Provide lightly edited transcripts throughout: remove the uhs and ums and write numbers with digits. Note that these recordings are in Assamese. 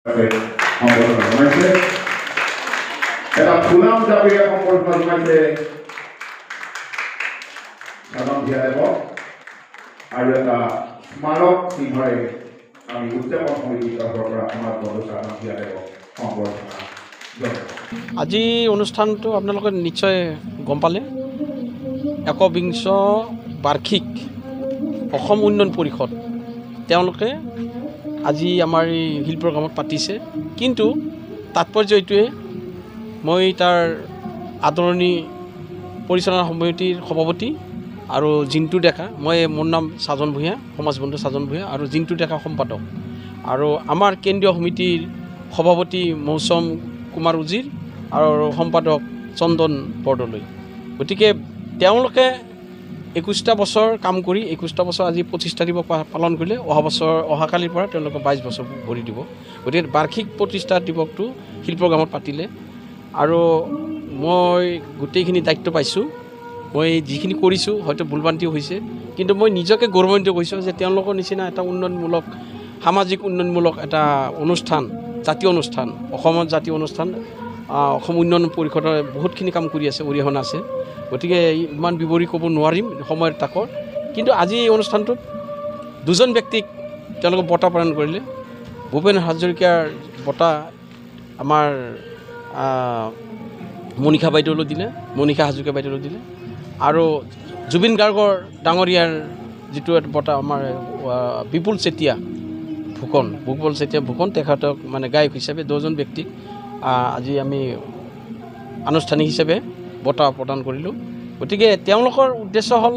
এটা সুনাম জাপিয়ে সম্বৰ্ধনা জনাইছে সাধন জীয়াদেৱক আৰু এটা স্মাৰক চিহ্নৰে আমি উদযাপন সমিতিৰ তৰফৰ পৰা আমাৰ বন্ধু সাধন জীয়াদেৱক সম্বৰ্ধনা জনাইছোঁ। আজি অনুষ্ঠানটো আপোনালোকে নিশ্চয় গম পালে, একবিংশ বাৰ্ষিক অসম উন্নয়ন পৰিষদ তেওঁলোকে আজি আমাৰ এই শিল্পৰ কামত পাতিছে। কিন্তু তাৎপৰ্য এইটোৱে, মই তাৰ আদৰণি পৰিচালনা সমিতিৰ সভাপতি আৰু জিন্তু ডেকা, মোৰ নাম সাজন ভূঞা, সমাজবন্ধু সাজন ভূঞা, আৰু জিন্তু ডেকা সম্পাদক, আৰু আমাৰ কেন্দ্ৰীয় সমিতিৰ সভাপতি মৌচম কুমাৰ উজিৰ আৰু সম্পাদক চন্দন বৰদলৈ। গতিকে তেওঁলোকে 21টা বছৰ কাম কৰি 21টা বছৰ আজি 25টা দিৱস পালন কৰিলে। অহাকালিৰ পৰা তেওঁলোকে 22 বছৰ ভৰি দিব। গতিকে বাৰ্ষিক 25টা দিৱসটো শিল্পগ্ৰামত পাতিলে, আৰু মই গোটেইখিনি দায়িত্ব পাইছোঁ। মই যিখিনি কৰিছোঁ হয়তো ভুলভ্ৰান্তি হৈছে, কিন্তু মই নিজকে গৌৰৱান্বিত কৰিছোঁ যে তেওঁলোকৰ নিচিনা এটা উন্নয়নমূলক, সামাজিক উন্নয়নমূলক এটা অনুষ্ঠান, জাতীয় অনুষ্ঠান, অসমত জাতীয় অনুষ্ঠান, অসম উন্নয়ন পৰিষদৰ বহুতখিনি কাম কৰি আছে, অৰিহণা আছে। গতিকে ইমান বিৱৰি ক'ব নোৱাৰিম সময়ৰ তাকৰ। কিন্তু আজি এই অনুষ্ঠানটোত দুজন ব্যক্তিক তেওঁলোকে বঁটা প্ৰদান কৰিলে। ভূপেন হাজৰিকাৰ বঁটা আমাৰ মনীষা বাইদেউলৈ দিলে, মনীষা হাজৰিকা বাইদেউলৈ দিলে, আৰু জুবিন গাৰ্গৰ ডাঙৰীয়াৰ যিটো বঁটা আমাৰ বিপুল চেতিয়া ফুকন, তেখেতক মানে গায়ক হিচাপে 2জন ব্যক্তিক আজি আমি আনুষ্ঠানিক হিচাপে বঁটা প্ৰদান কৰিলোঁ। গতিকে তেওঁলোকৰ উদ্দেশ্য হ'ল,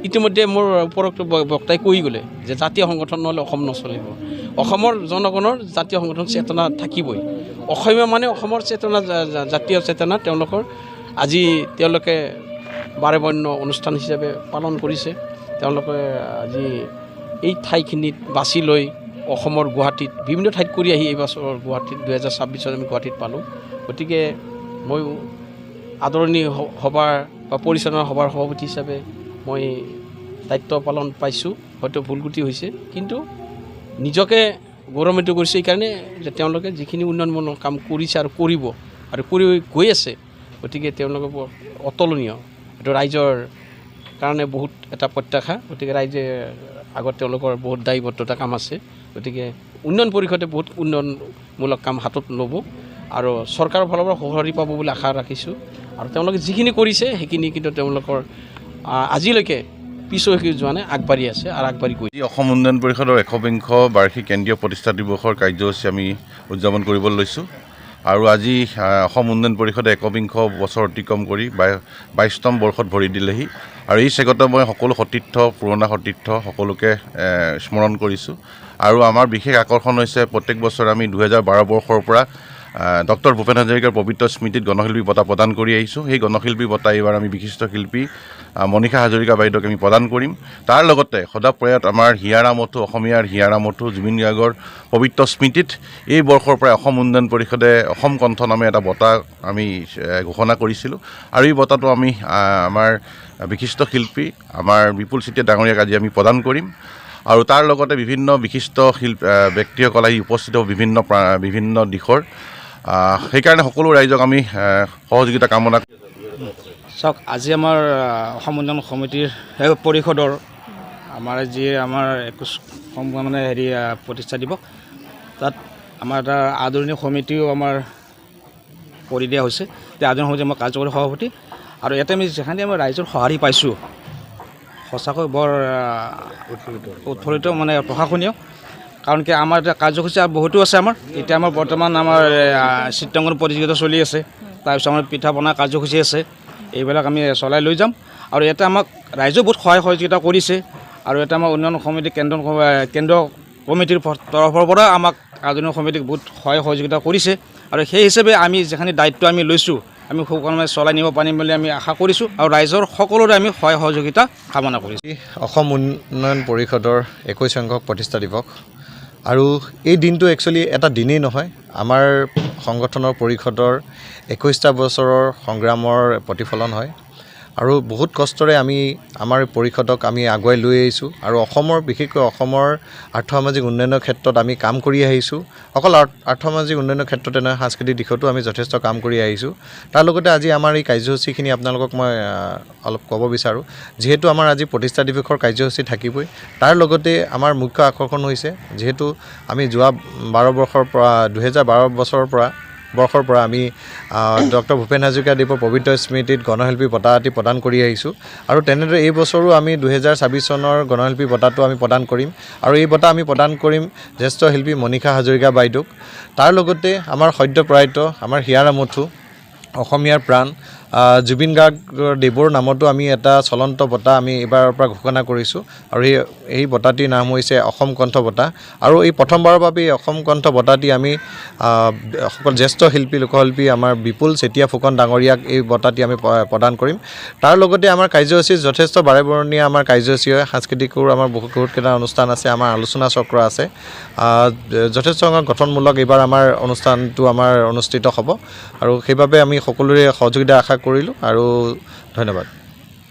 ইতিমধ্যে মোৰ উপৰোক্ত বক্তাই কৈ গ'লে যে জাতীয় সংগঠন নহ'লে অসম নচলিব। অসমৰ জনগণৰ জাতীয় সংগঠন চেতনা থাকিবই। অসমীয়া মানে অসমৰ চেতনা, জাতীয় চেতনা তেওঁলোকৰ আজি তেওঁলোকে বাৰেবৰ্ণ অনুষ্ঠান হিচাপে পালন কৰিছে। তেওঁলোকে আজি এই ঠাইখিনিত বাছি লৈ অসমৰ গুৱাহাটীত বিভিন্ন ঠাইত কৰি আহি এইবছৰ গুৱাহাটীত 2026 আমি গুৱাহাটীত পালোঁ। গতিকে মই আদৰণি সভাৰ বা পৰিচালনা সভাৰ সভাপতি হিচাপে মই দায়িত্ব পালন পাইছোঁ। হয়তো ভুল ক্ৰুটি হৈছে, কিন্তু নিজকে গৌৰৱান্বিত কৰিছে এইকাৰণে যে তেওঁলোকে যিখিনি উন্নয়নমূলক কাম কৰিছে আৰু কৰিব আৰু কৰি গৈ আছে, গতিকে তেওঁলোকে অতুলনীয়। এইটো ৰাইজৰ কাৰণে বহুত এটা প্ৰত্যাশা। গতিকে ৰাইজে আগত তেওঁলোকৰ বহুত দায়বদ্ধতা কাম আছে। গতিকে উন্নয়ন পৰিষদে বহুত উন্নয়নমূলক কাম হাতত ল'ব, আৰু চৰকাৰৰ ফালৰ পৰা সঁহাৰি পাব বুলি আশা ৰাখিছোঁ। আৰু তেওঁলোকে যিখিনি কৰিছে সেইখিনি কিন্তু তেওঁলোকৰ আজিলৈকে পিছু যোৱা নাই, আগবাঢ়ি আছে আৰু আগবাঢ়ি গৈ। অসম উন্নয়ন পৰিষদৰ 1বিংশ বাৰ্ষিক কেন্দ্ৰীয় প্ৰতিষ্ঠা দিৱসৰ কাৰ্যসূচী আমি উদযাপন কৰিবলৈ লৈছোঁ। আৰু আজি অসম উন্নয়ন পৰিষদে 1বিংশ বছৰ অতিক্ৰম কৰি 22তম বৰ্ষত ভৰি দিলেহি। আৰু এই চেগতে মই সকলো সতীৰ্থ, পুৰণা সতীৰ্থ সকলোকে স্মৰণ কৰিছোঁ। আৰু আমাৰ বিশেষ আকৰ্ষণ হৈছে, প্ৰত্যেক বছৰ আমি 2012 বৰ্ষৰ পৰা ডক্টৰ ভূপেন হাজৰিকাৰ পবিত্ৰ স্মৃতিত গণশিল্পী বঁটা প্ৰদান কৰি আহিছোঁ। সেই গণশিল্পী বঁটা এইবাৰ আমি বিশিষ্ট শিল্পী মনীষা হাজৰিকা বাইদেউক আমি প্ৰদান কৰিম। তাৰ লগতে সদাপ্ৰয়াত আমাৰ হিয়াৰামঠু, অসমীয়াৰ হিয়াৰামঠু জুবিন গাৰ্গৰ পবিত্ৰ স্মৃতিত এই বৰ্ষৰ পৰা অসম উন্নয়ন পৰিষদে অসম কণ্ঠ নামে এটা বঁটা আমি ঘোষণা কৰিছিলোঁ। আৰু এই বঁটাটো আমি আমাৰ বিশিষ্ট শিল্পী আমাৰ বিপুল চেতিয়া ডাঙৰীয়াক আজি আমি প্ৰদান কৰিম। আৰু তাৰ লগতে বিভিন্ন বিশিষ্ট ব্যক্তিসকল আহি উপস্থিত হ'ব বিভিন্ন দিশৰ। সেইকাৰণে সকলো ৰাইজক আমি সহযোগিতা কামনা কৰোঁ। চাওক, আজি আমাৰ অসম উন্নয়ন সমিতিৰ পৰিষদৰ আমাৰ যি আমাৰ 21 মানে প্ৰতিষ্ঠা দিৱস, তাত আমাৰ এটা আদৰণি সমিতিও আমাৰ কৰি দিয়া হৈছে। এতিয়া আদৰণি সমিতি আমাৰ কাৰ্যকৰী সভাপতি, আৰু ইয়াতে আমি যেখানি আমি ৰাইজৰ সঁহাৰি পাইছোঁ, সঁচাকৈ বৰ উৎফুল্লিত, মানে প্ৰশংসনীয়। কাৰণ কি আমাৰ এতিয়া কাৰ্যসূচী বহুতো আছে। এতিয়া আমাৰ বৰ্তমান আমাৰ চিত্ৰাংকন প্ৰতিযোগিতা চলি আছে, তাৰপিছত আমাৰ পিঠা পনা কাৰ্যসূচী আছে। এইবিলাক আমি চলাই লৈ যাম। আৰু ইয়াতে আমাক ৰাইজেও বহুত সহায় সহযোগিতা কৰিছে। আৰু ইয়াতে আমাৰ উন্নয়ন সমিতি কেন্দ্ৰীয় কমিটিৰ তৰফৰ পৰা আমাক আদৰণি সমিতিক বহুত সহায় সহযোগিতা কৰিছে। আৰু সেই হিচাপে আমি যিখিনি দায়িত্ব আমি লৈছোঁ, আমি সুকলমে চলাই নিব পাৰিম বুলি আমি আশা কৰিছোঁ। আৰু ৰাইজৰ সকলোৰে আমি সহায় সহযোগিতা কামনা কৰিছোঁ। অসম উন্নয়ন পৰিষদৰ 21 সংখ্যক প্ৰতিষ্ঠা দিৱস, আৰু এই দিনটো একচুৱেলি এটা দিনেই নহয়, আমাৰ সংগঠনৰ পৰিষদৰ 21টা বছৰৰ সংগ্ৰামৰ প্ৰতিফলন হয়। আৰু বহুত কষ্টৰে আমি আমাৰ পৰিষদক আমি আগুৱাই লৈ আহিছোঁ আৰু অসমৰ বিশেষকৈ অসমৰ আৰ্থসামাজিক উন্নয়নৰ ক্ষেত্ৰত আমি কাম কৰি আহিছোঁ অকল আৰ্থসামাজিক উন্নয়নৰ ক্ষেত্ৰতে নহয় সাংস্কৃতিক দিশতো আমি যথেষ্ট কাম কৰি আহিছোঁ তাৰ লগতে আজি আমাৰ এই কাৰ্যসূচীখিনি আপোনালোকক মই অলপ ক'ব বিচাৰোঁ যিহেতু আমাৰ আজি প্ৰতিষ্ঠা দিৱসৰ কাৰ্যসূচী থাকিবই তাৰ লগতে আমাৰ মুখ্য আকৰ্ষণ হৈছে যিহেতু আমি যোৱা 12 বৰ্ষৰ পৰা 2012 বৰ্ষৰ পৰা আমি ডক্টৰ ভূপেন হাজৰিকাদেৱৰ পবিত্ৰ স্মৃতিত গণশিল্পী বঁটা এটি প্ৰদান কৰি আহিছোঁ আৰু তেনেদৰে এই বছৰো আমি 2026 চনৰ গণশিল্পী বঁটাটো আমি প্ৰদান কৰিম আৰু এই বঁটা আমি প্ৰদান কৰিম জ্যেষ্ঠ শিল্পী মণিষা হাজৰিকা বাইদেউক তাৰ লগতে আমাৰ সদ্যপ্ৰয়াত আমাৰ হিয়াৰ আমঠু অসমীয়াৰ প্ৰাণ জুবিন গাৰ্গদেৱৰ নামতো আমি এটা চলন্ত বঁটা আমি এইবাৰৰ পৰা ঘোষণা কৰিছোঁ আৰু এই বঁটাটিৰ নাম হৈছে অসম কণ্ঠ বঁটা আৰু এই প্ৰথমবাৰৰ বাবে অসম কণ্ঠ বঁটাটি আমি সকল জ্যেষ্ঠ শিল্পী লোকশিল্পী আমাৰ বিপুল চেতিয়া ফুকন ডাঙৰীয়াক এই বঁটাটি আমি প্ৰদান কৰিম তাৰ লগতে আমাৰ কাৰ্যসূচী যথেষ্ট বাৰেবৰণীয়া আমাৰ কাৰ্যসূচী হয় সাংস্কৃতিকৰো আমাৰ বহুতকেইটা অনুষ্ঠান আছে আমাৰ আলোচনা চক্ৰ আছে যথেষ্ট গঠনমূলক এইবাৰ আমাৰ অনুষ্ঠানটো আমাৰ অনুষ্ঠিত হ'ব আৰু সেইবাবে আমি সকলোৰে সহযোগিতা আশা কৰিলোঁ আৰু ধন্যবাদ